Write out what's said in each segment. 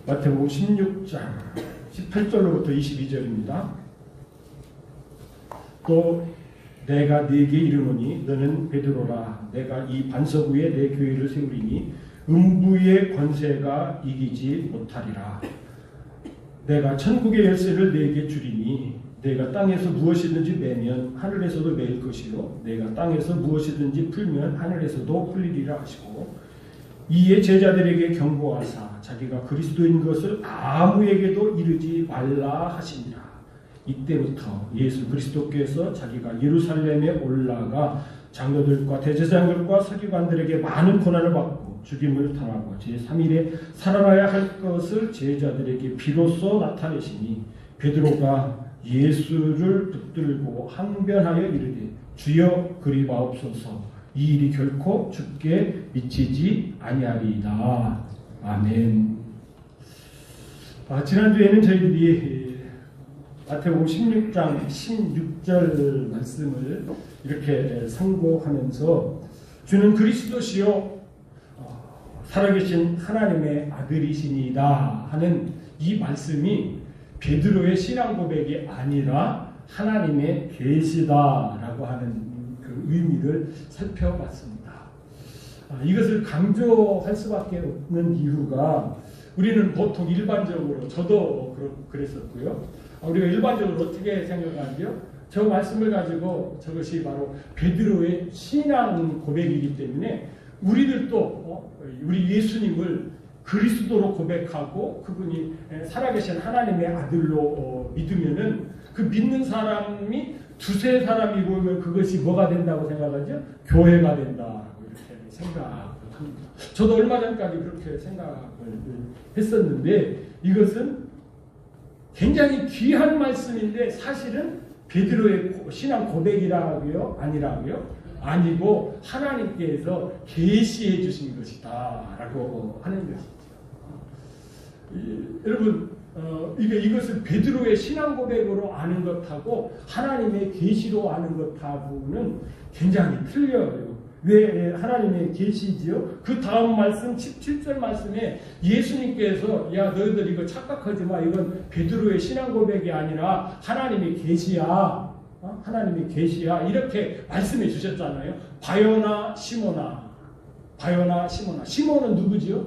마태복음 16장 18절로부터 22절입니다. 또 내가 네게 이르노니 너는 베드로라. 내가 이 반석 위에 내 교회를 세우리니 음부의 권세가 이기지 못하리라. 내가 천국의 열쇠를 네게 주리니 내가 땅에서 무엇이든지 매면 하늘에서도 매일 것이요 내가 땅에서 무엇이든지 풀면 하늘에서도 풀리리라 하시고, 이에 제자들에게 경고하사 자기가 그리스도인 것을 아무에게도 이르지 말라 하시니라. 이때부터 예수 그리스도께서 자기가 예루살렘에 올라가 장로들과 대제사장들과 서기관들에게 많은 고난을 받고 죽임을 당하고 제3일에 살아나야 할 것을 제자들에게 비로소 나타내시니, 베드로가 예수를 붙들고 항변하여 이르되 주여 그리 마옵소서. 이 일이 결코 죽게 미치지 아니하리이다. 아멘. 지난주에는 저희들이 마태복음 16장 16절 말씀을 이렇게 상고하면서 주는 그리스도시요 살아계신 하나님의 아들이시니이다 하는 이 말씀이 베드로의 신앙 고백이 아니라 하나님의 계시다라고 하는 그 의미를 살펴봤습니다. 이것을 강조할 수밖에 없는 이유가, 우리는 보통 일반적으로, 저도 그랬었고요. 우리가 일반적으로 어떻게 생각하죠? 저 말씀을 가지고 저것이 바로 베드로의 신앙 고백이기 때문에 우리들도 우리 예수님을 그리스도로 고백하고 그분이 살아계신 하나님의 아들로 믿으면은 그 믿는 사람이 두세 사람이 보면 그것이 뭐가 된다고 생각하죠? 교회가 된다고 이렇게 생각합니다. 저도 얼마 전까지 그렇게 생각을 했었는데, 이것은 굉장히 귀한 말씀인데 사실은 베드로의 신앙 고백이라고요? 아니라고요? 아니고 하나님께서 계시해 주신 것이다 라고 하는 것이죠. 여러분, 이것을 베드로의 신앙 고백으로 아는 것하고 하나님의 계시로 아는 것하고는 굉장히 틀려요. 왜 하나님의 계시지요? 그 다음 말씀 17절 말씀에 예수님께서 야 너희들 이거 착각하지 마. 이건 베드로의 신앙 고백이 아니라 하나님의 계시야. 하나님의 계시야. 이렇게 말씀해 주셨잖아요. 바요나 시모나. 바요나 시모나. 시몬은 누구지요?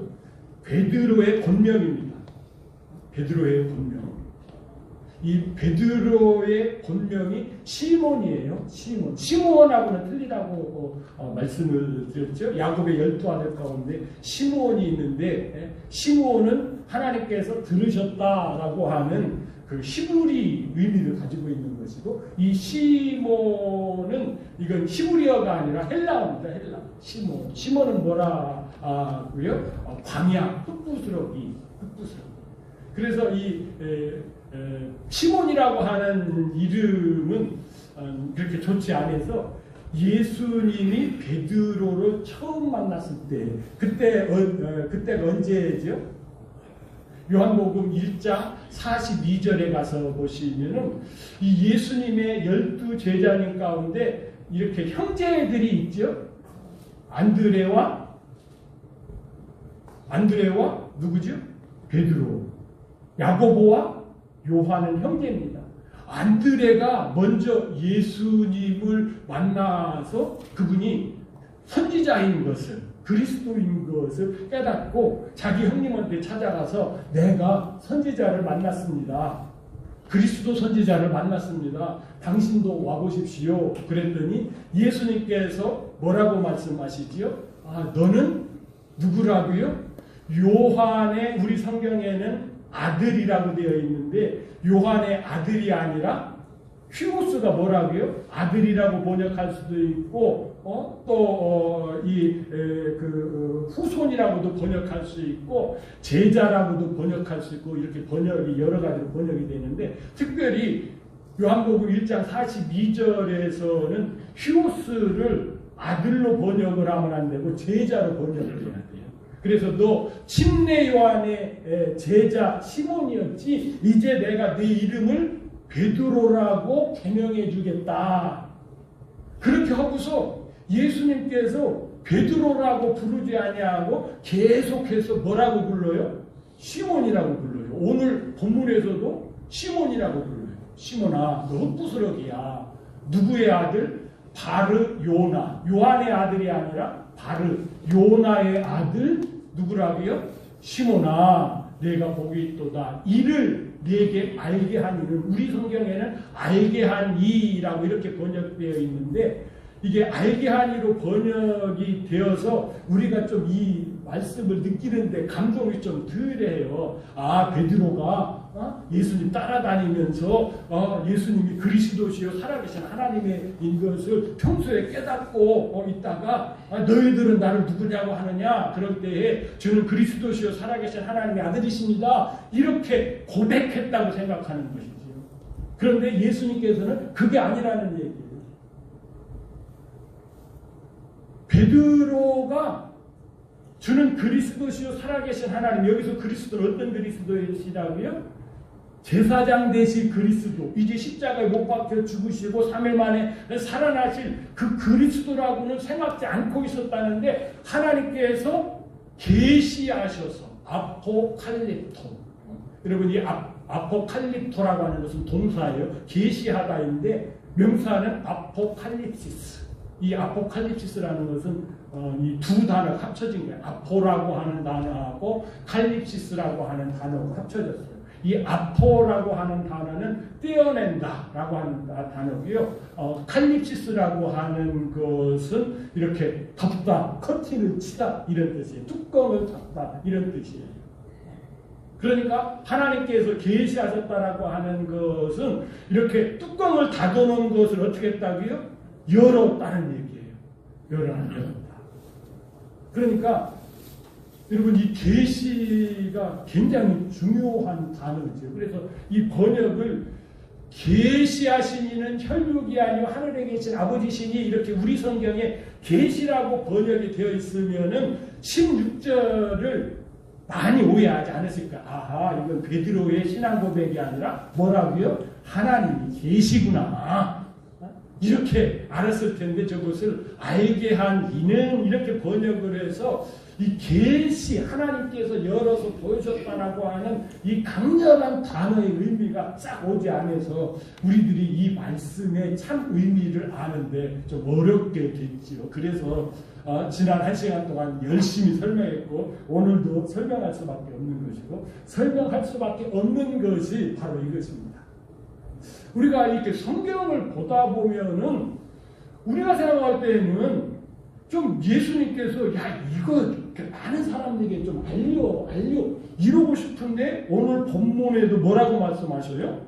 베드로의 본명입니다. 베드로의 본명. 이 베드로의 본명이 시몬이에요. 시몬. 시몬하고는 틀리다고 말씀을 드렸죠. 야곱의 12 아들 가운데 시몬이 있는데, 시몬은 하나님께서 들으셨다라고 하는 그 히브리 의미를 가지고 있는 것이고, 이 시몬은 이건 히브리어가 아니라 헬라어입니다. 헬라. 시몬. 시몬은 뭐라고요? 광야, 흑부스러기. 그래서 이 시몬이라고 하는 이름은 그렇게 좋지 않아서 예수님이 베드로를 처음 만났을 때, 그때가 언제죠? 요한복음 1장 42절에 가서 보시면은 이 예수님의 12 제자님 가운데 이렇게 형제들이 있죠. 안드레와 누구죠? 베드로. 야고보와 요한은 형제입니다. 안드레가 먼저 예수님을 만나서 그분이 선지자인 것을, 그리스도인 것을 깨닫고 자기 형님한테 찾아가서 내가 선지자를 만났습니다. 그리스도 선지자를 만났습니다. 당신도 와보십시오. 그랬더니 예수님께서 뭐라고 말씀하시지요? 너는 누구라고요? 요한의, 우리 성경에는 아들이라고 되어 있는데 요한의 아들이 아니라 휴고스가 뭐라고요? 아들이라고 번역할 수도 있고 후손이라고도 번역할 수 있고 제자라고도 번역할 수 있고, 이렇게 번역이 여러 가지로 번역이 되는데, 특별히 요한복음 1장 42절에서는 휴고스를 아들로 번역을 하면 안 되고 제자로 번역을 해야 돼요. 그래서 너 침례 요한의 제자 시몬이었지, 이제 내가 네 이름을 베드로라고 개명해 주겠다. 그렇게 하고서 예수님께서 베드로라고 부르지 아니하고 계속해서 뭐라고 불러요? 시몬이라고 불러요. 오늘 본문에서도 시몬이라고 불러요. 시몬아, 너 헛부스러기야. 누구의 아들? 바르 요나. 요한의 아들이 아니라 바르 요나의 아들 누구라고요? 시몬아, 내가 복이 있도다. 이를 네게 알게 한 이는, 우리 성경에는 알게 한 이라고 이렇게 번역되어 있는데, 이게 알게 한 이로 번역이 되어서 우리가 좀 이 말씀을 느끼는데 감동이 좀 덜해요. 아, 베드로가 예수님 따라다니면서 예수님이 그리스도시요 살아계신 하나님의 것을 평소에 깨닫고 있다가 너희들은 나를 누구냐고 하느냐, 그럴 때에 저는 그리스도시요 살아계신 하나님의 아들이십니다, 이렇게 고백했다고 생각하는 것이죠. 그런데 예수님께서는 그게 아니라는 얘기예요. 베드로가 주는 그리스도시요 살아계신 하나님, 여기서 그리스도는 어떤 그리스도이시라고요? 제사장 되신 그리스도, 이제 십자가에 못 박혀 죽으시고 3일 만에 살아나실 그 그리스도라고는 생각지 않고 있었다는데, 하나님께서 계시하셔서 아포칼립토, 여러분 이 아포칼립토라고 하는 것은 동사예요. 계시하다인데 명사는 아포칼립시스. 이 아포칼립시스라는 것은 이 두 단어가 합쳐진 거예요. 아포라고 하는 단어하고 칼립시스라고 하는 단어가 합쳐졌어요. 이 아포라고 하는 단어는 떼어낸다라고 하는 단어고요. 칼립시스라고 하는 것은 이렇게 덮다, 커튼을 치다 이런 뜻이에요. 뚜껑을 닫다 이런 뜻이에요. 그러니까 하나님께서 계시하셨다라고 하는 것은 이렇게 뚜껑을 닫아놓은 것을 어떻게 했다고요? 열었다는 얘기예요. 열었다. 그러니까 여러분 이 계시가 굉장히 중요한 단어죠. 그래서 이 번역을 계시하신 이는 혈육이 아니요 하늘에 계신 아버지시니, 이렇게 우리 성경에 계시라고 번역이 되어 있으면은 16절을 많이 오해하지 않으실까? 아하, 이건 베드로의 신앙 고백이 아니라 뭐라고요? 하나님이 계시구나. 이렇게 알았을 텐데, 저것을 알게 한 이는 이렇게 번역을 해서 이 계시, 하나님께서 열어서 보여줬다라고 하는 이 강렬한 단어의 의미가 싹 오지 않아서 우리들이 이 말씀의 참 의미를 아는데 좀 어렵게 됐지요. 그래서 지난 1시간 동안 열심히 설명했고, 오늘도 설명할 수밖에 없는 것이고, 설명할 수밖에 없는 것이 바로 이것입니다. 우리가 이렇게 성경을 보다 보면은 우리가 생각할 때는 좀 예수님께서 이거 많은 사람들에게 좀 알려 이러고 싶은데, 오늘 본문에도 뭐라고 말씀하셔요?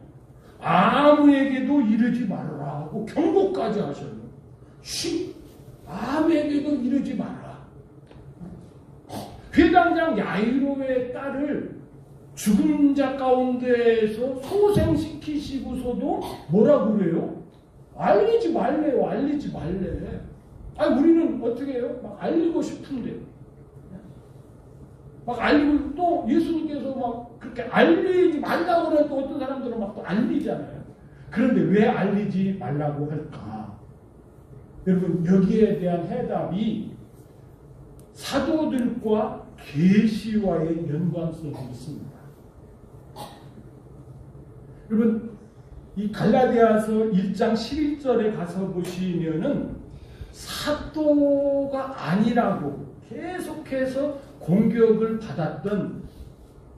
아무에게도 이르지 말라 하고 경고까지 하셔요. 아무에게도 이르지 말라. 회당장 야이로의 딸을 죽은 자 가운데에서 소생시키시고서도 뭐라고 그래요? 알리지 말래요. 알리지 말래. 우리는 어떻게 해요? 막 알리고 싶은데. 막 알리고, 또 예수님께서 막 그렇게 알리지 말라고 그러면 또 어떤 사람들은 막 또 알리잖아요. 그런데 왜 알리지 말라고 할까? 여러분, 여기에 대한 해답이 사도들과 계시와의 연관성이 있습니다. 여러분, 이 갈라디아서 1장 11절에 가서 보시면은 사도가 아니라고 계속해서 공격을 받았던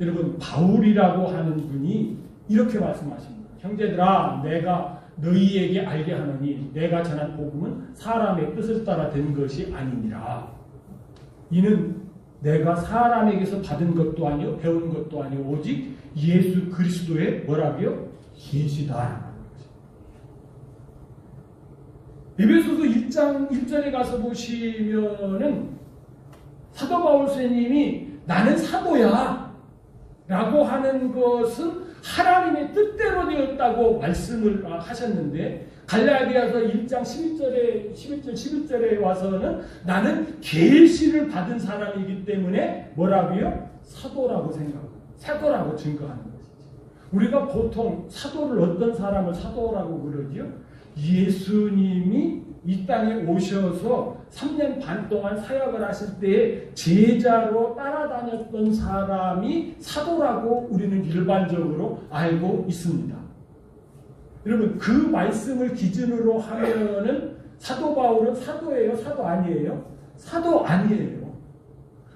여러분 바울이라고 하는 분이 이렇게 말씀하십니다. 형제들아, 내가 너희에게 알게 하노니 내가 전한 복음은 사람의 뜻을 따라 된 것이 아니니라. 이는 내가 사람에게서 받은 것도 아니요 배운 것도 아니요 오직 예수 그리스도의 뭐라고요? 계시다. 에베소서 1장 1절에 가서 보시면은 사도 바울 선생님이 나는 사도야 라고 하는 것은 하나님의 뜻대로 되었다고 말씀을 하셨는데, 갈라디아서 1장 11절에 와서는 나는 계시를 받은 사람이기 때문에 뭐라고요? 사도라고 생각하고 사도라고 증거하는 것이죠. 우리가 보통 사도를 어떤 사람을 사도라고 그러지요? 예수님이 이 땅에 오셔서 3년 반 동안 사역을 하실 때에 제자로 따라다녔던 사람이 사도라고 우리는 일반적으로 알고 있습니다. 여러분, 그 말씀을 기준으로 하면은 사도 바울은 사도예요? 사도 아니에요? 사도 아니에요.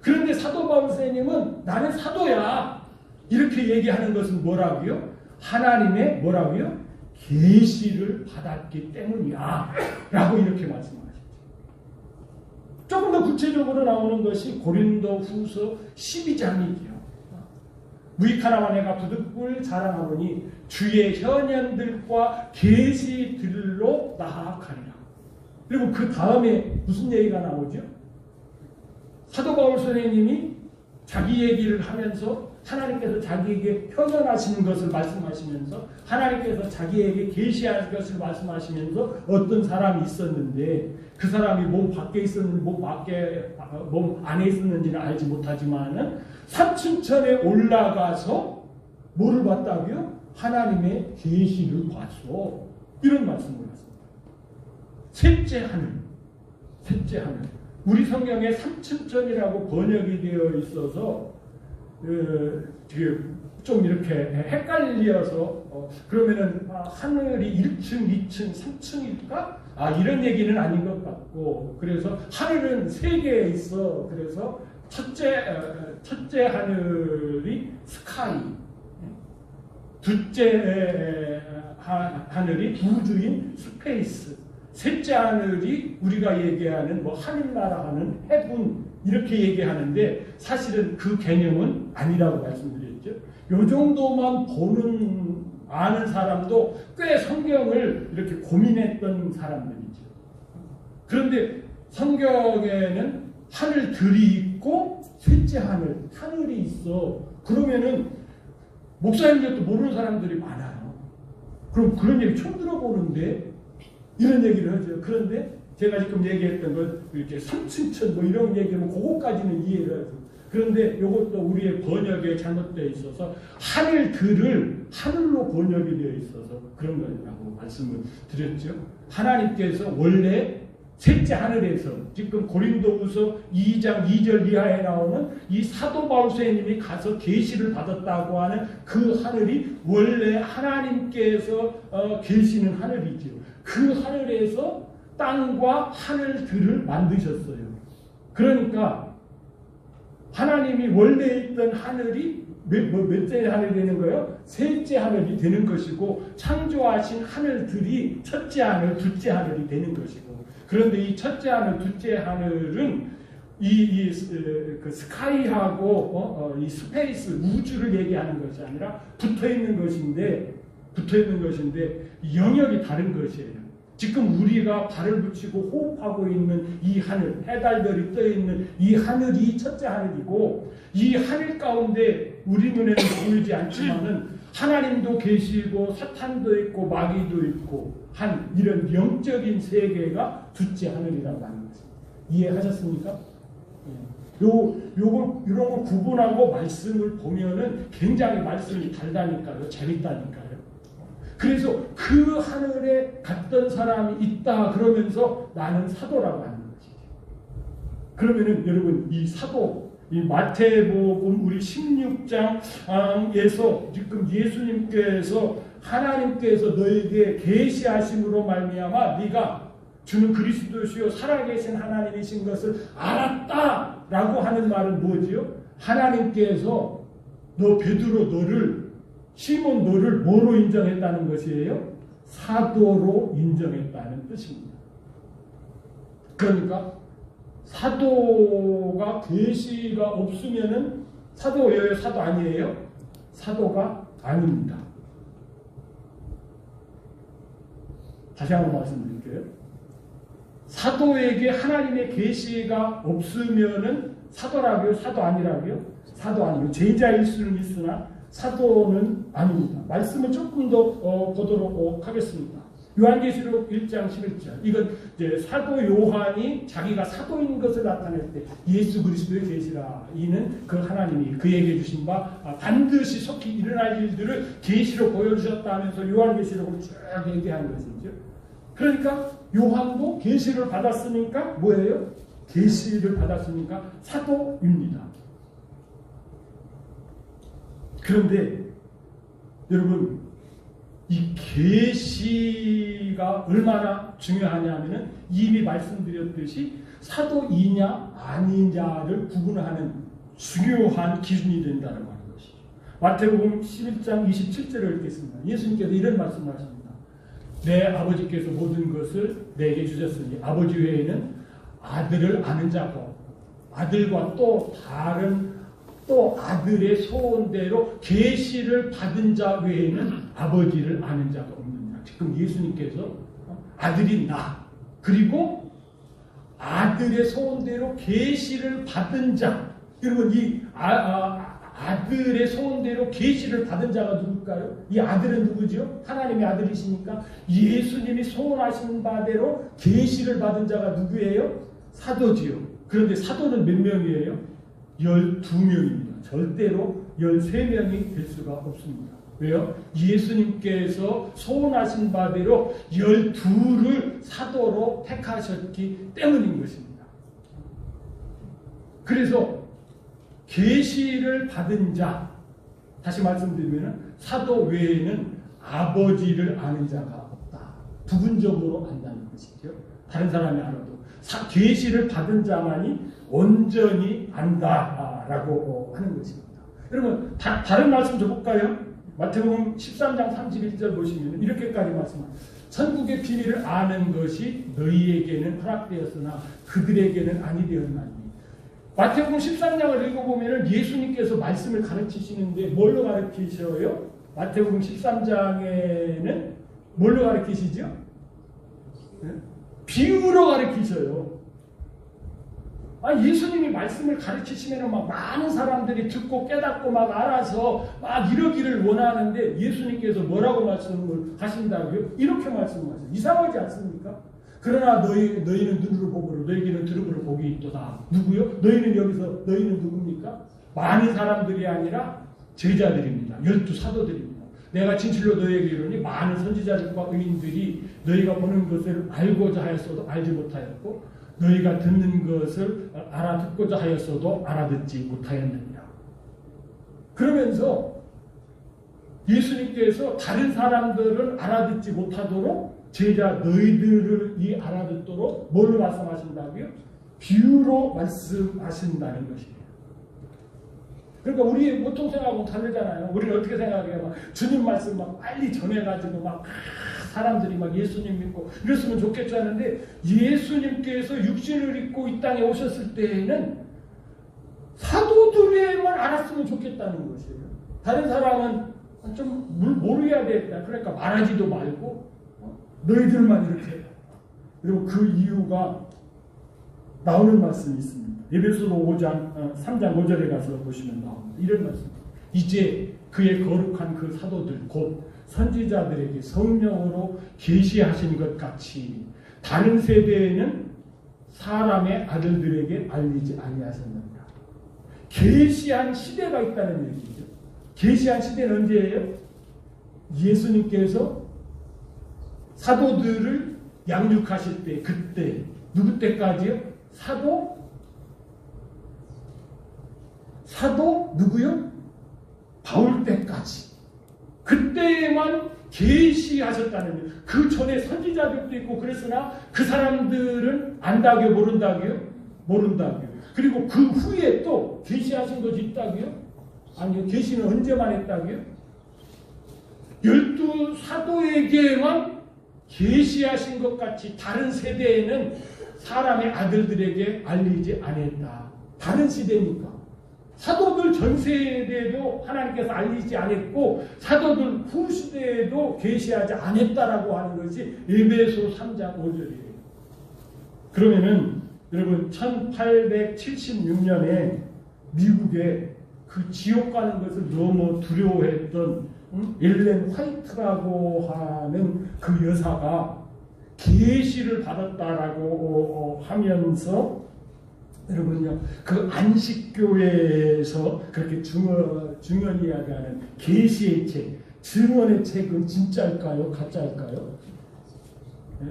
그런데 사도 바울 선생님은 나는 사도야, 이렇게 얘기하는 것은 뭐라고요? 하나님의 뭐라고요? 계시를 받았기 때문이야 라고 이렇게 말씀하셨죠. 조금 더 구체적으로 나오는 것이 고린도 후서 12장이죠. 무익하나와 내가 부득불 자랑하노니 주의 현현들과 계시들로 나아가리라. 그리고 그 다음에 무슨 얘기가 나오죠? 사도 바울 선생님이 자기 얘기를 하면서 하나님께서 자기에게 현현하시는 것을 말씀하시면서 하나님께서 자기에게 계시할 것을 말씀하시면서 어떤 사람이 있었는데 그 사람이 몸 밖에 있었는지 몸 안에 있었는지는 알지 못하지만은 삼층천에 올라가서 뭐를 봤다고요? 하나님의 계시를 봤어. 이런 말씀을 하셨습니다. 셋째 하늘. 우리 성경에 삼층천이라고 번역이 되어 있어서 좀 이렇게 헷갈려서 그러면은 하늘이 1층, 2층, 3층일까? 이런 얘기는 아닌 것 같고, 그래서 하늘은 3개에 있어. 그래서 첫째 하늘이 스카이, 둘째 하늘이 우주인 스페이스, 셋째 하늘이 우리가 얘기하는 뭐 하늘나라 하는 헤븐, 이렇게 얘기하는데 사실은 그 개념은 아니라고 말씀드렸죠. 요 정도만 아는 사람도 꽤 성경을 이렇게 고민했던 사람들이죠. 그런데 성경에는 하늘들이 있고 셋째 하늘이 있어. 그러면은 목사님들도 모르는 사람들이 많아요. 그럼 그런 얘기 처음 들어보는데 이런 얘기를 하죠. 그런데 제가 지금 얘기했던 건 이렇게 삼층천 뭐 이런 얘기면 그거까지는 이해를 하죠. 그런데 이것도 우리의 번역에 잘못되어 있어서 하늘들을 하늘로 번역이 되어 있어서 그런 거라고 말씀을 드렸죠. 하나님께서 원래 셋째 하늘에서 지금 고린도후서 2장 2절 이하에 나오는 이 사도 바울 선생님이 가서 계시를 받았다고 하는 그 하늘이 원래 하나님께서 계시는 하늘이죠. 그 하늘에서 땅과 하늘들을 만드셨어요. 그러니까 하나님이 원래 있던 하늘이 몇째 하늘이 되는 거예요? 셋째 하늘이 되는 것이고 창조하신 하늘들이 첫째 하늘, 둘째 하늘이 되는 것이고, 그런데 이 첫째 하늘, 둘째 하늘은 그 스카이하고 이 스페이스, 우주를 얘기하는 것이 아니라 붙어 있는 것인데 영역이 다른 것이에요. 지금 우리가 발을 붙이고 호흡하고 있는 이 하늘, 해달별이 떠있는 이 하늘이 첫째 하늘이고, 이 하늘 가운데 우리 눈에는 보이지 않지만은 하나님도 계시고 사탄도 있고 마귀도 있고 한 이런 영적인 세계가 둘째 하늘이라고 하는 것입니다. 이해하셨습니까? 이런 걸 구분하고 말씀을 보면은 굉장히 말씀이 달다니까요. 재밌다니까요. 그래서 그 하늘에 갔던 사람이 있다 그러면서 나는 사도라고 하는 것이죠. 그러면은 여러분 이 사도, 이 마태복음 우리 16장에서 지금 예수님께서 하나님께서 너에게 계시하심으로 말미암아 네가 주는 그리스도시요 살아계신 하나님이신 것을 알았다라고 하는 말은 뭐지요? 하나님께서 너 베드로 시몬 너를 뭐로 인정했다는 것이에요? 사도로 인정했다는 뜻입니다. 그러니까 사도가 계시가 없으면은 사도예요? 사도 아니에요? 사도가 아닙니다. 다시 한번 말씀드릴게요. 사도에게 하나님의 계시가 없으면은 사도라고요? 사도 아니라고요? 사도 아니고 제자일 수는 있으나 사도는 아닙니다. 말씀을 조금 더 보도록 하겠습니다. 요한계시록 1장 11절. 이건 이제 사도 요한이 자기가 사도인 것을 나타낼 때 예수 그리스도의 계시라. 이는 그 하나님이 그에게 주신 바 반드시 속히 일어날 일들을 계시로 보여주셨다 하면서 요한계시록을 쭉 얘기하는 것이죠. 그러니까 요한도 계시를 받았으니까 뭐예요? 계시를 받았으니까 사도입니다. 그런데 여러분, 이 계시가 얼마나 중요하냐면은 이미 말씀드렸듯이 사도이냐 아니냐를 구분하는 중요한 기준이 된다는 하는 것이죠. 마태복음 11장 27절을 읽겠습니다. 예수님께서 이런 말씀을 하십니다. 내 아버지께서 모든 것을 내게 주셨으니 아버지 외에는 아들을 아는 자가 없고 아들과 또 다른 또 아들의 소원대로 계시를 받은 자 외에는 아버지를 아는 자가 없느니라. 지금 예수님께서 아들이 나 그리고 아들의 소원대로 계시를 받은 자, 여러분 이 아들의 소원대로 계시를 받은 자가 누굴까요? 이 아들은 누구죠? 하나님의 아들이시니까 예수님이 소원하신 바대로 계시를 받은 자가 누구예요? 사도지요. 그런데 사도는 몇 명이에요? 12명입니다. 절대로 13명이 될 수가 없습니다. 왜요? 예수님께서 소원하신 바대로 12를 사도로 택하셨기 때문인 것입니다. 그래서 계시를 받은 자, 다시 말씀드리면 사도 외에는 아버지를 아는 자가 없다. 부분적으로 안다는 것이죠. 다른 사람이 알아도 계시를 받은 자만이 온전히 안다라고 하는 것입니다. 여러분 다른 말씀 좀 볼까요? 마태복음 13장 31절 보시면 이렇게까지 말씀합니다. 천국의 비밀을 아는 것이 너희에게는 허락되었으나 그들에게는 아니 되었나니. 마태복음 13장을 읽어보면 예수님께서 말씀을 가르치시는데 뭘로 가르치셔요? 마태복음 13장에는 뭘로 가르치시죠? 비유로 가르치셔요. 예수님이 말씀을 가르치시면 막 많은 사람들이 듣고 깨닫고 막 알아서 막 이러기를 원하는데 예수님께서 뭐라고 말씀을 하신다고요? 이렇게 말씀하세요. 이상하지 않습니까? 그러나 너희는 눈으로 보고로 너희에게는 들음으로 복이 있도다. 누구요? 너희는 누굽니까? 많은 사람들이 아니라 제자들입니다. 12사도들입니다. 내가 진실로 너희에게 이르니 많은 선지자들과 의인들이 너희가 보는 것을 알고자 하였어도 알지 못하였고 너희가 듣는 것을 알아듣고자 하였어도 알아듣지 못하였느니라. 그러면서 예수님께서 다른 사람들을 알아듣지 못하도록 제자 너희들을 알아듣도록 뭘로 말씀하신다고요? 비유로 말씀하신다는 것이에요. 그러니까 우리 보통 생각하고 다르잖아요. 우리는 어떻게 생각해요? 막 주님 말씀 막 빨리 전해가지고 막 사람들이 막 예수님 믿고 이랬으면 좋겠지 하는데 예수님께서 육신을 입고 이 땅에 오셨을 때에는 사도들에만 알았으면 좋겠다는 것이에요. 다른 사람은 좀 모르야 되겠다. 그러니까 말하지도 말고 너희들만 이렇게. 그리고 그 이유가 나오는 말씀이 있습니다. 에베소서 5장 3장 5절에 가서 보시면 나옵니다. 이런 말씀. 이제 그의 거룩한 그 사도들 곧 선지자들에게 성령으로 계시하신 것 같이 다른 세대에는 사람의 아들들에게 알리지 아니하셨느니라. 계시한 시대가 있다는 얘기죠. 계시한 시대는 언제예요? 예수님께서 사도들을 양육하실 때, 그때 누구 때까지요? 사도 누구요? 바울 때까지. 그때만 계시하셨다는 거예요. 그 전에 선지자들도 있고 그랬으나 그 사람들은 안다고요? 모른다고요? 그리고 그 후에 또 계시하신 것이 있다고요? 아니요. 계시는 언제만 했다고요? 12사도에게만 계시하신 것 같이 다른 세대에는 사람의 아들들에게 알리지 않았다. 다른 시대니까. 사도들 전 세대도 하나님께서 알리지 않았고 사도들 후 시대에도 계시하지 않았다라고 하는 것이 에베소 3장 5절이에요. 그러면은 여러분 1876년에 미국에 그 지옥 가는 것을 너무 두려워했던 엘렌 화이트라고 하는 그 여사가 계시를 받았다라고 하면서 여러분요, 그 안식교회에서 그렇게 중요히 이야기하는 계시의 책, 증언의 책은 진짜일까요? 가짜일까요? 예?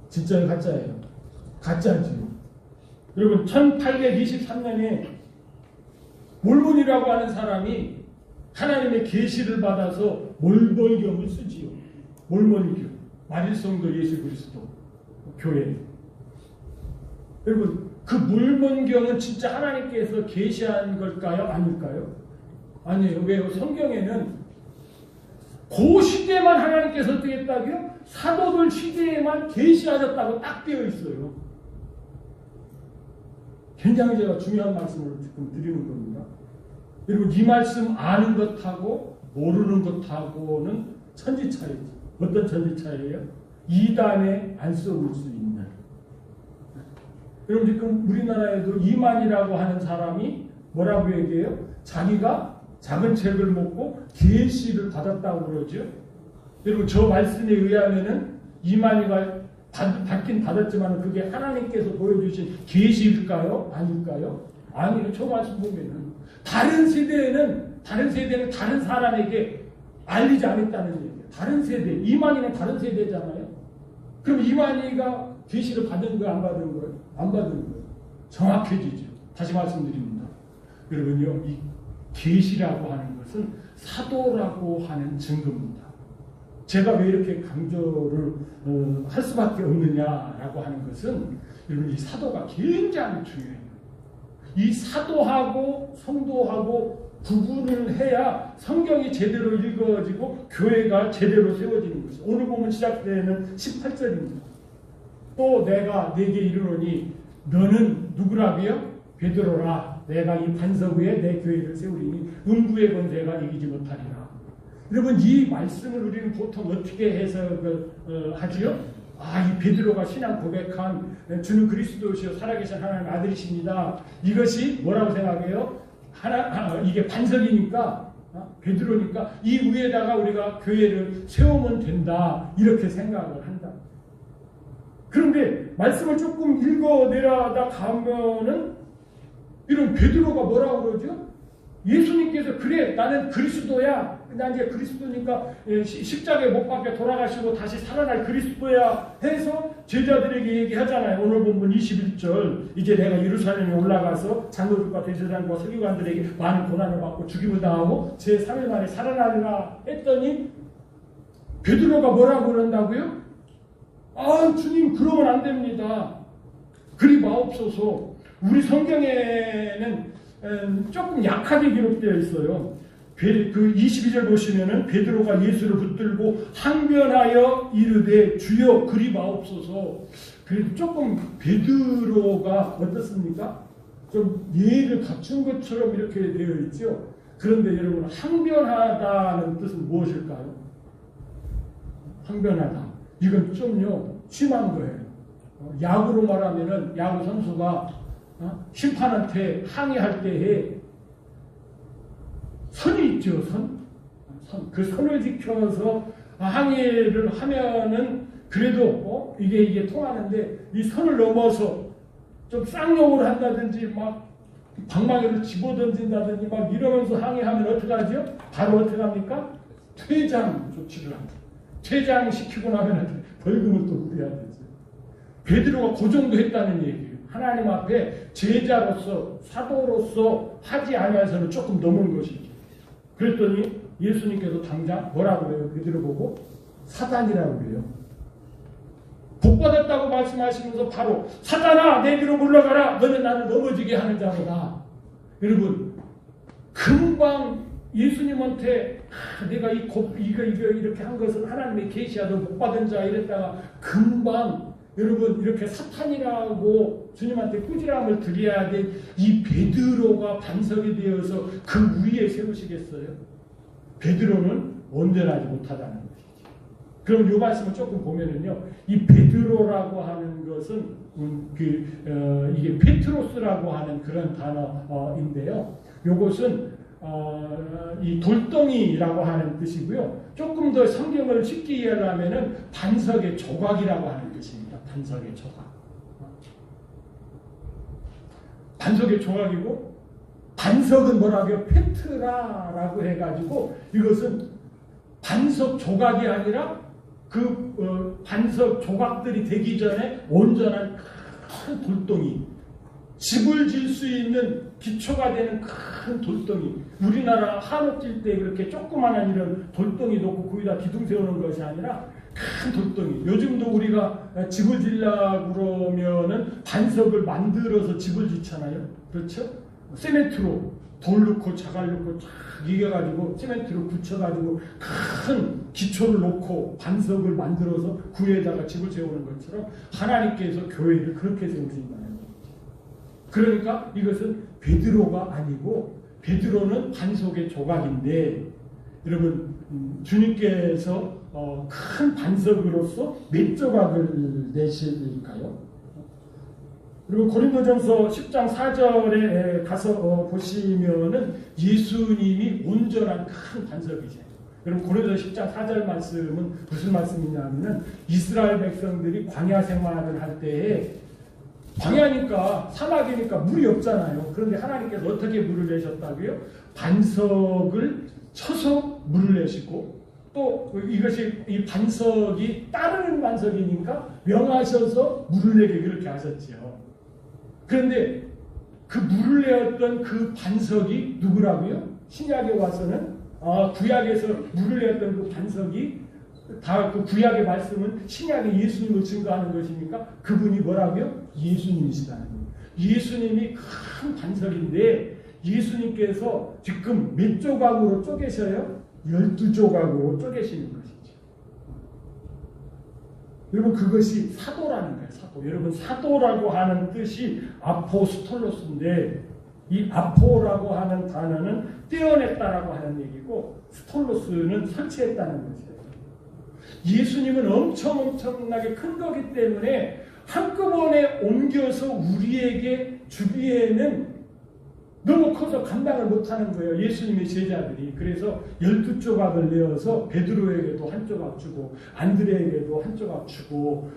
진짜예요, 가짜예요? 가짜지요. 여러분 1823년에 몰몬이라고 하는 사람이 하나님의 계시를 받아서 몰몬경을 쓰지요. 몰몬교, 마릴성도 예수 그리스도 교회. 여러분 그 몰몬경은 진짜 하나님께서 계시한 걸까요? 아닐까요? 아니에요. 왜요? 성경에는 그 시대만 하나님께서 어떻게 했다고요? 사도들 시대에만 계시하셨다고 딱 되어 있어요. 굉장히 제가 중요한 말씀을 지금 드리는 겁니다. 여러분 이 말씀 아는 것하고 모르는 것하고는 천지차이죠. 어떤 천지차이예요? 이단에 안 썩을 수 있는. 여러분 지금 우리나라에도 이만이라고 하는 사람이 뭐라고 얘기해요? 자기가 작은 책을 먹고 계시를 받았다고 그러죠. 여러분 저 말씀에 의하면은 이만이가 받긴 받았지만 그게 하나님께서 보여주신 계시일까요? 아닐까요? 아니요. 저 말씀 보면은 다른 세대는 다른 사람에게 알리지 않았다는 얘기예요. 다른 세대, 이만희는 다른 세대잖아요. 그럼 이만희가 계시를 받은 거예요? 안 받은 거예요? 안 받은 거예요. 정확해지죠. 다시 말씀드립니다. 여러분요, 이 계시라고 하는 것은 사도라고 하는 증거입니다. 제가 왜 이렇게 강조를 할 수밖에 없느냐라고 하는 것은 여러분 이 사도가 굉장히 중요해요. 이 사도하고 성도하고 구분을 해야 성경이 제대로 읽어지고 교회가 제대로 세워지는 것이죠. 오늘 보면 시작되는 18절입니다. 또 내가 네게 이르노니 너는 누구라비요? 베드로라. 내가 이 반석 위에 내 교회를 세우리니 음부의 권세가 이기지 못하리라. 여러분 이 말씀을 우리는 보통 어떻게 해석을 하지요? 이 베드로가 신앙 고백한 주는 그리스도시요 살아계신 하나님 아들이십니다. 이것이 뭐라고 생각해요? 이게 반석이니까 베드로니까 이 위에다가 우리가 교회를 세우면 된다 이렇게 생각을 한다. 그런데 말씀을 조금 읽어내려다 가면은 이런 베드로가 뭐라고 그러죠? 예수님께서 그래 나는 그리스도야. 난 이제 그리스도니까 십자가에 못 박혀 돌아가시고 다시 살아날 그리스도야 해서 제자들에게 얘기하잖아요. 오늘 본문 21절 이제 내가 예루살렘에 올라가서 장로들과 대제사장과 서기관들에게 많은 고난을 받고 죽임을 당하고 제 3일 만에 살아나리라 했더니 베드로가 뭐라고 그런다고요? 주님 그러면 안 됩니다. 그리 마옵소서. 우리 성경에는 조금 약하게 기록되어 있어요. 그 22절 보시면은 베드로가 예수를 붙들고 항변하여 이르되 주여 그리 마옵소서. 그래도 조금 베드로가 어떻습니까? 좀 예의를 갖춘 것처럼 이렇게 되어 있죠. 그런데 여러분 항변하다는 뜻은 무엇일까요? 항변하다. 이건 좀요 심한 거예요. 야구로 말하면은 야구 선수가 심판한테 항의할 때에 선이 있죠, 선. 그 선을 지켜서 항의를 하면은 그래도 이게 통하는데 이 선을 넘어서 좀 쌍욕을 한다든지 막 방망이를 집어던진다든지 막 이러면서 항의하면 어떻게 하죠? 바로 어떻게 합니까? 퇴장 조치를 합니다. 퇴장시키고 나면 벌금을 또 물어야 되죠. 베드로가 그 정도 했다는 얘기예요. 하나님 앞에 제자로서 사도로서 하지 아니해서는 조금 넘은 것이죠. 그랬더니 예수님께서 당장 뭐라고 해요? 베드로 보고 사단이라고 해요. 복받았다고 말씀하시면서 바로 사단아 내 뒤로 물러가라. 너는 나를 넘어지게 하는 자로다. 여러분 금방 예수님한테 내가 이거 이렇게 한 것은 하나님의 계시하도 복받은 자 이랬다가 금방 여러분 이렇게 사탄이라고 주님한테 꾸지람을 드려야 될 이 베드로가 반석이 되어서 그 위에 세우시겠어요? 베드로는 온전하지 못하다는 것이죠. 그럼 이 말씀을 조금 보면은요, 이 베드로라고 하는 것은 이게 페트로스라고 하는 그런 단어인데요. 이것은 이 돌덩이라고 하는 뜻이고요. 조금 더 성경을 쉽게 이해하려면은 반석의 조각이라고 하는 뜻입니다. 반석의 조각. 반석의 조각이고 반석은 뭐라고요? 페트라라고 해가지고 이것은 반석 조각이 아니라 반석 조각들이 되기 전에 온전한 큰 돌덩이, 집을 질 수 있는 기초가 되는 큰 돌덩이. 우리나라 한옥 질 때 그렇게 조그마한 이런 돌덩이 놓고 거기다 기둥 세우는 것이 아니라 큰 돌덩이. 요즘도 우리가 집을 지려고 그러면은 반석을 만들어서 집을 짓잖아요. 그렇죠? 세멘트로 돌 넣고 자갈 넣고 쫙 이겨가지고 세멘트로 굳혀가지고 큰 기초를 놓고 반석을 만들어서 그 위에다가 집을 세우는 것처럼 하나님께서 교회를 그렇게 세우신다는 거죠. 그러니까 이것은 베드로가 아니고 베드로는 반석의 조각인데 여러분 주님께서 큰 반석으로서 몇 조각을 내실까요? 그리고 고린도전서 10장 4절에 가서 보시면은 예수님이 온전한 큰 반석이세요. 여러분 고린도전서 10장 4절 말씀은 무슨 말씀이냐면은 이스라엘 백성들이 광야 생활을 할 때에 광야니까 사막이니까 물이 없잖아요. 그런데 하나님께서 어떻게 물을 내셨다고요? 반석을 쳐서 물을 내시고 또 이것이 이 반석이 따르는 반석이니까 명하셔서 물을 내게 그렇게 하셨지요. 그런데 그 물을 내었던 그 반석이 누구라고요? 신약에 와서는 구약에서 물을 내었던 그 반석이 다 그 구약의 말씀은 신약의 예수님을 증거하는 것이니까 그분이 뭐라고요? 예수님이시다는 거예요. 예수님이 큰 반석인데 예수님께서 지금 몇 조각으로 쪼개셔요? 12조각으로 쪼개시는 것이죠. 여러분 그것이 사도라는 거예요. 사도. 여러분 사도라고 하는 뜻이 아포스톨로스인데 이 아포라고 하는 단어는 떼어냈다라고 하는 얘기고 스톨로스는 설치했다는 것이에요. 예수님은 엄청나게 큰 거기 때문에 한꺼번에 옮겨서 우리에게 주기에는 너무 커서 감당을 못하는 거예요. 예수님의 제자들이. 그래서 12조각을 내어서 베드로에게도 한 조각 주고 안드레에게도 한 조각 주고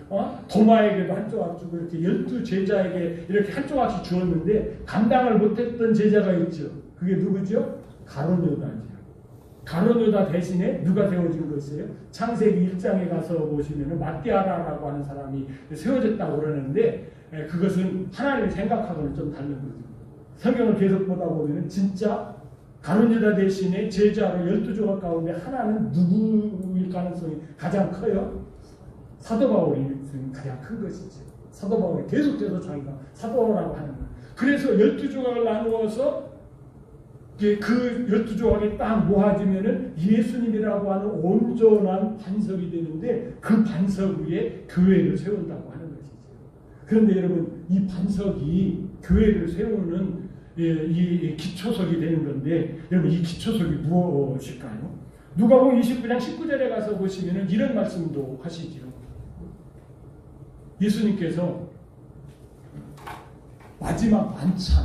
도마에게도 한 조각 주고 이렇게 12제자에게 이렇게 한 조각씩 주었는데 감당을 못했던 제자가 있죠. 그게 누구죠? 가룟유다죠. 가룟유다 대신에 누가 세워진 것이에요? 창세기 1장에 가서 보시면 마띠아라라고 하는 사람이 세워졌다고 그러는데 그것은 하나님의 생각하고는 좀 다른 거죠. 성경을 계속 보다 보면 진짜 가룟유다 대신에 제자로 12조각 가운데 하나는 누구일 가능성이 가장 커요? 사도 바울이 가장 큰 것이죠. 사도 바울이 계속해서 자기가 사도라고 하는 거예요. 그래서 12조각을 나누어서 그 12조각이 딱 모아지면은 예수님이라고 하는 온전한 반석이 되는데 그 반석 위에 교회를 세운다고 하는 것이죠. 그런데 여러분 이 반석이 교회를 세우는 이 기초석이 되는 건데 여러분 이 기초석이 무엇일까요? 누가복음 29장 19절에 가서 보시면 이런 말씀도 하시죠. 예수님께서 마지막 만찬,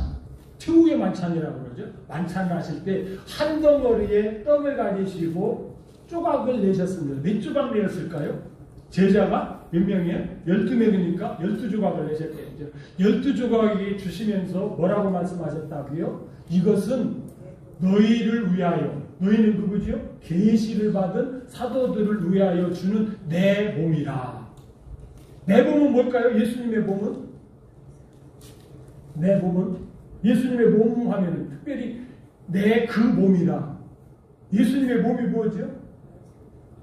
최후의 만찬이라고 그러죠. 만찬을 하실 때 한 덩어리에 떡을 가지시고 조각을 내셨습니다. 몇 조각 내었을까요? 제자가 몇 명이에요? 12명이니까 12조각을 내셨겠죠. 12조각이 주시면서 뭐라고 말씀하셨다고요? 이것은 너희를 위하여, 너희는 누구죠? 계시를 받은 사도들을 위하여 주는 내 몸이라. 내 몸은 뭘까요? 예수님의 몸은? 내 몸은? 예수님의 몸 하면 특별히 내 그 몸이라. 예수님의 몸이 뭐죠?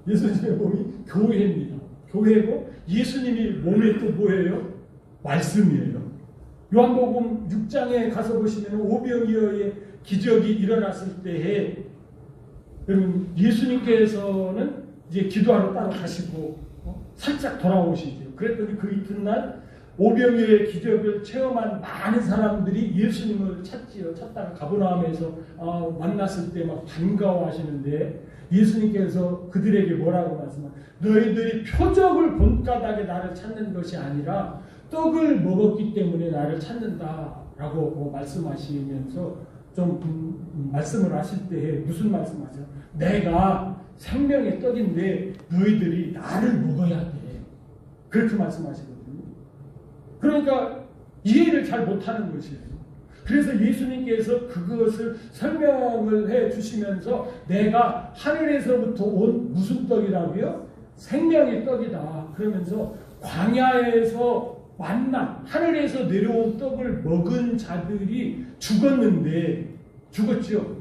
예수님의 몸이 교회입니다. 교회고 예수님이 몸의 또 뭐예요? 말씀이에요. 요한복음 6장에 가서 보시면 오병이어의 기적이 일어났을 때에 여러분 예수님께서는 이제 기도하러 따로 가시고 살짝 돌아오시죠. 그랬더니 그 이튿날 오병이어의 기적을 체험한 많은 사람들이 예수님을 찾지요. 찾다가 가버나움에서 만났을 때 막 반가워하시는데 예수님께서 그들에게 뭐라고 말씀하세요? 너희들이 표적을 본 까닭에 나를 찾는 것이 아니라 떡을 먹었기 때문에 나를 찾는다라고 말씀하시면서 좀 말씀을 하실 때 무슨 말씀하세요? 내가 생명의 떡인데 너희들이 나를 먹어야 돼. 그렇게 말씀하시거든요. 그러니까 이해를 잘 못하는 것이에요. 그래서 예수님께서 그것을 설명을 해 주시면서 내가 하늘에서부터 온 무슨 떡이라고요? 생명의 떡이다. 그러면서 광야에서 만나 하늘에서 내려온 떡을 먹은 자들이 죽었는데 죽었죠.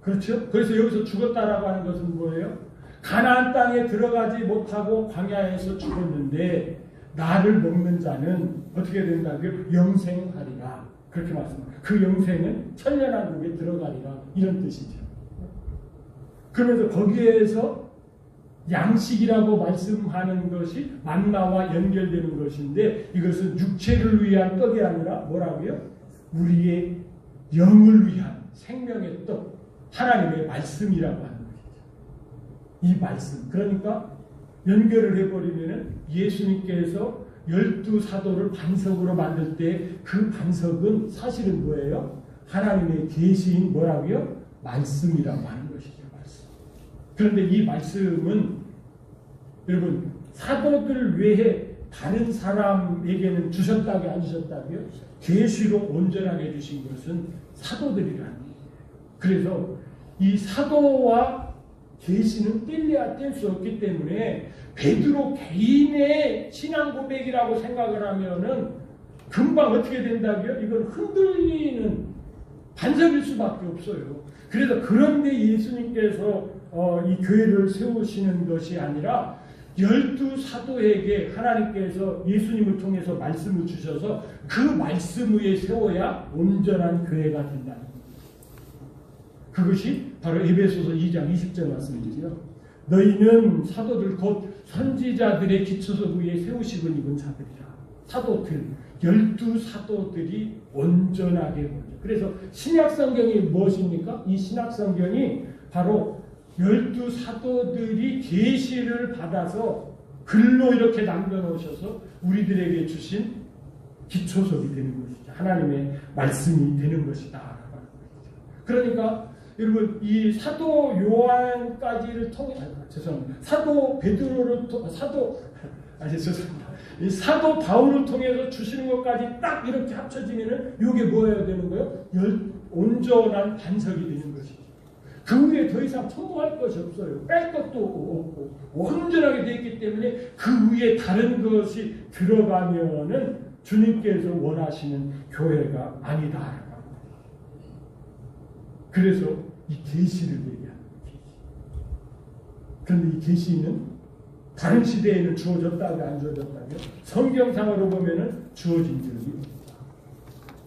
그렇죠? 그래서 여기서 죽었다라고 하는 것은 뭐예요? 가나안 땅에 들어가지 못하고 광야에서 죽었는데 나를 먹는 자는 어떻게 된다고요? 영생하리라. 그렇게 말씀합니다. 그 영생은 천년왕국에 들어가리라. 이런 뜻이죠. 그러면서 거기에서 양식이라고 말씀하는 것이 만나와 연결되는 것인데 이것은 육체를 위한 떡이 아니라 뭐라고요? 우리의 영을 위한 생명의 떡, 하나님의 말씀이라고 하는 것이죠. 이 말씀. 그러니까 연결을 해버리면 예수님께서 12사도를 반석으로 만들 때 그 반석은 사실은 뭐예요? 하나님의 계시인 뭐라고요? 말씀이라고 하는 것이죠. 말씀. 그런데 이 말씀은 여러분 사도들 외에 다른 사람에게는 주셨다고 안 주셨다고요? 계시로 온전하게 주신 것은 사도들이라는 거예요. 그래서 이 사도와 계시는 뗄래야 뗄 수 없기 때문에 베드로 개인의 신앙 고백이라고 생각을 하면은 금방 어떻게 된다고요? 이건 흔들리는 반석일 수밖에 없어요. 그래서 그런데 예수님께서 이 교회를 세우시는 것이 아니라 12사도에게 하나님께서 예수님을 통해서 말씀을 주셔서 그 말씀 위에 세워야 온전한 교회가 된다는 거예요. 그것이 바로 에베소서 2장 20절 말씀이지요. 너희는 사도들 곧 선지자들의 기초석 위에 세우시고 입은 자들이라. 사도들, 12사도들이 온전하게 보죠. 그래서 신약성경이 무엇입니까? 이 신약성경이 바로 12사도들이 계시를 받아서 글로 이렇게 남겨놓으셔서 우리들에게 주신 기초석이 되는 것이죠. 하나님의 말씀이 되는 것이다. 그러니까 여러분 이 사도 요한까지를 통해 죄송합니다. 사도 베드로를 죄송합니다. 이 사도 바울을 통해서 주시는 것까지 딱 이렇게 합쳐지면은 이게 뭐여야 되는 거예요? 온전한 반석이 되는 것이죠. 그 위에 더 이상 첨부할 것이 없어요. 뺄 것도 없고 온전하게 되어 있기 때문에 그 위에 다른 것이 들어가면은 주님께서 원하시는 교회가 아니다. 그래서 이 계시를 얘기하는 거예요. 그런데 이 계시는 다른 시대에는 주어졌다고 안 주어졌다고요? 성경상으로 보면은 주어진 적이 없다.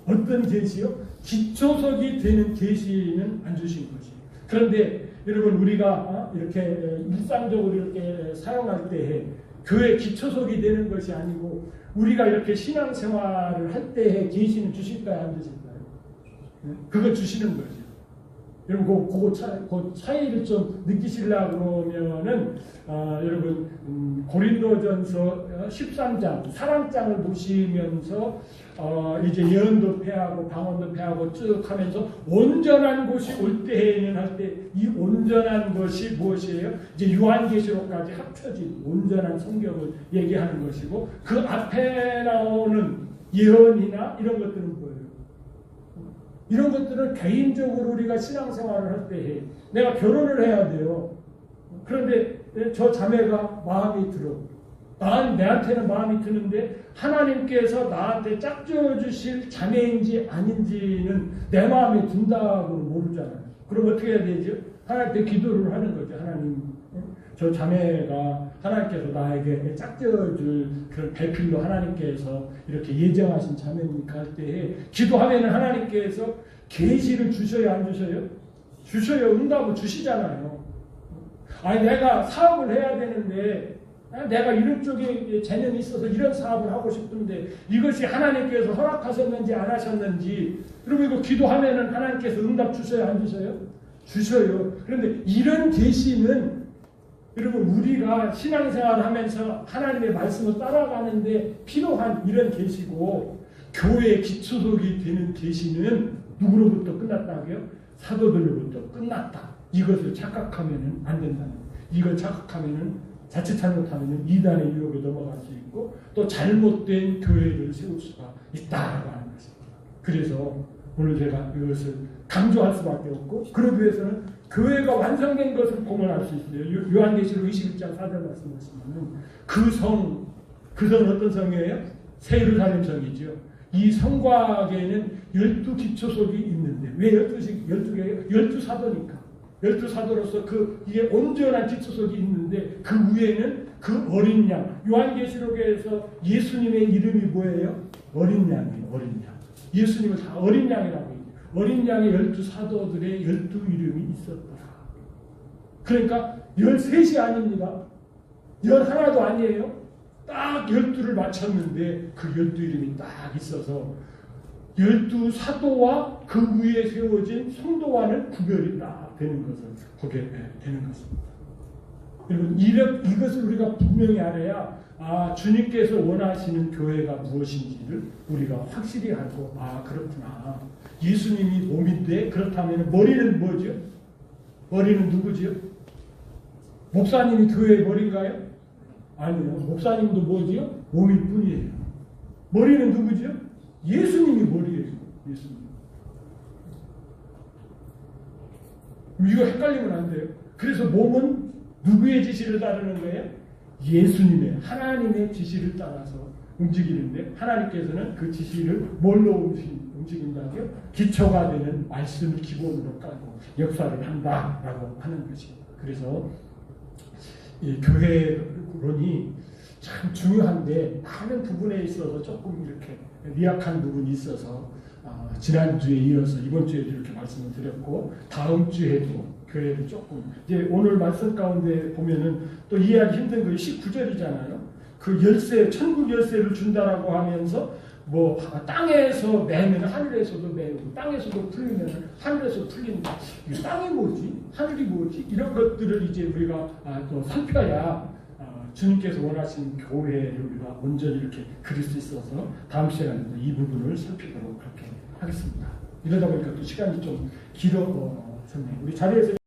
어떤 계시요? 기초석이 되는 계시는 안 주신 것이에요. 그런데 여러분 우리가 이렇게 일상적으로 이렇게 사용할 때에 교회 기초석이 되는 것이 아니고 우리가 이렇게 신앙생활을 할 때에 계시는 주실까요? 안 주실까요? 그거 주시는 거죠. 여러분 그 차이를 좀 느끼시려고 그러면은 여러분 고린도전서 13장 사랑장을 보시면서 이제 예언도 패하고 방언도 패하고 쭉 하면서 온전한 곳이 올 때에는 할 때 이 온전한 것이 무엇이에요? 이제 요한계시록까지 합쳐진 온전한 성경을 얘기하는 것이고 그 앞에 나오는 예언이나 이런 것들은 뭐예요? 이런 것들은 개인적으로 우리가 신앙생활을 할 때 내가 결혼을 해야 돼요. 그런데 저 자매가 마음이 들어. 내한테는 마음이 드는데 하나님께서 나한테 짝지어 주실 자매인지 아닌지는 내 마음에 든다고는 모르잖아요. 그럼 어떻게 해야 되죠? 하나님께 기도를 하는 거죠. 하나님, 저 자매가 하나님께서 나에게 짝지어 줄 그런 배필로 하나님께서 이렇게 예정하신 자매니까 할 때에 기도하면 하나님께서 계시를 주셔요, 안 주셔요? 주셔요. 응답을 주시잖아요. 아니 내가 사업을 해야 되는데 내가 이런 쪽에 재능이 있어서 이런 사업을 하고 싶은데 이것이 하나님께서 허락하셨는지 안 하셨는지 그리고 이거 기도하면은 하나님께서 응답 주셔요, 안 주셔요? 주셔요. 그런데 이런 계시는 여러분 우리가 신앙생활을 하면서 하나님의 말씀을 따라가는데 필요한 이런 계시고 교회의 기초석이 되는 계시는 누구로부터 끝났다고요? 사도들로부터 끝났다. 이것을 착각하면 안 된다는 거예요. 이걸 착각하면 자칫 잘못하면 이단의 유혹에 넘어갈 수 있고 또 잘못된 교회를 세울 수가 있다라고 하는 것입니다. 그래서 오늘 제가 이것을 강조할 수밖에 없고, 그러기 위해서는 교회가 완성된 것을 공언할 수 있어요. 요한계시록 21장 4절 말씀하시면은 그 성 어떤 성이에요? 새 예루살렘 성이죠. 이 성곽에는 12기초석이 있는데, 왜 12개예요? 12사도니까. 12사도로서 이게 온전한 기초석이 있는데, 그 위에는 그 어린 양. 요한계시록에서 예수님의 이름이 뭐예요? 어린 양이에요. 어린 양. 예수님을 다 어린 양이라고 해요. 어린 양의 12사도들의 12이름이 있었다. 그러니까 13이 아닙니다. 11도 아니에요. 딱 12를 맞췄는데 그 12이름이 딱 있어서 12사도와 그 위에 세워진 성도와는 구별이 딱 되는 것을 보게 되는 것입니다. 여러분, 이것을 우리가 분명히 알아야 주님께서 원하시는 교회가 무엇인지를 우리가 확실히 알고, 그렇구나. 예수님이 몸인데, 그렇다면 머리는 뭐죠? 머리는 누구죠? 목사님이 교회의 머리인가요? 아니요. 목사님도 뭐지요? 몸일 뿐이에요. 머리는 누구죠? 예수님이 머리예요. 예수님. 이거 헷갈리면 안 돼요. 그래서 몸은 누구의 지시를 따르는 거예요? 예수님의, 하나님의 지시를 따라서 움직이는데, 하나님께서는 그 지시를 뭘로 움직인다고요? 기초가 되는 말씀을 기본으로 깔고 역사를 한다라고 하는 것입니다. 그래서 이 교회론이 참 중요한데, 많은 부분에 있어서 조금 이렇게 미약한 부분이 있어서 지난주에 이어서 이번 주에도 이렇게 말씀을 드렸고, 다음 주에도 교회를 조금, 이제 오늘 말씀 가운데 보면은 또 이해하기 힘든 거 19절이잖아요. 그 열쇠, 천국 열쇠를 준다라고 하면서 뭐 땅에서 매면 하늘에서도 매고, 땅에서도 풀리면 하늘에서 풀린다. 이 땅이 뭐지? 하늘이 뭐지? 이런 것들을 이제 우리가 또 살펴야 주님께서 원하시는 교회를 우리가 온전히 이렇게 그릴 수 있어서 다음 시간에도 이 부분을 살피도록 그렇게 하겠습니다. 이러다 보니까 또 시간이 좀 길어졌네요. 우리 자리에서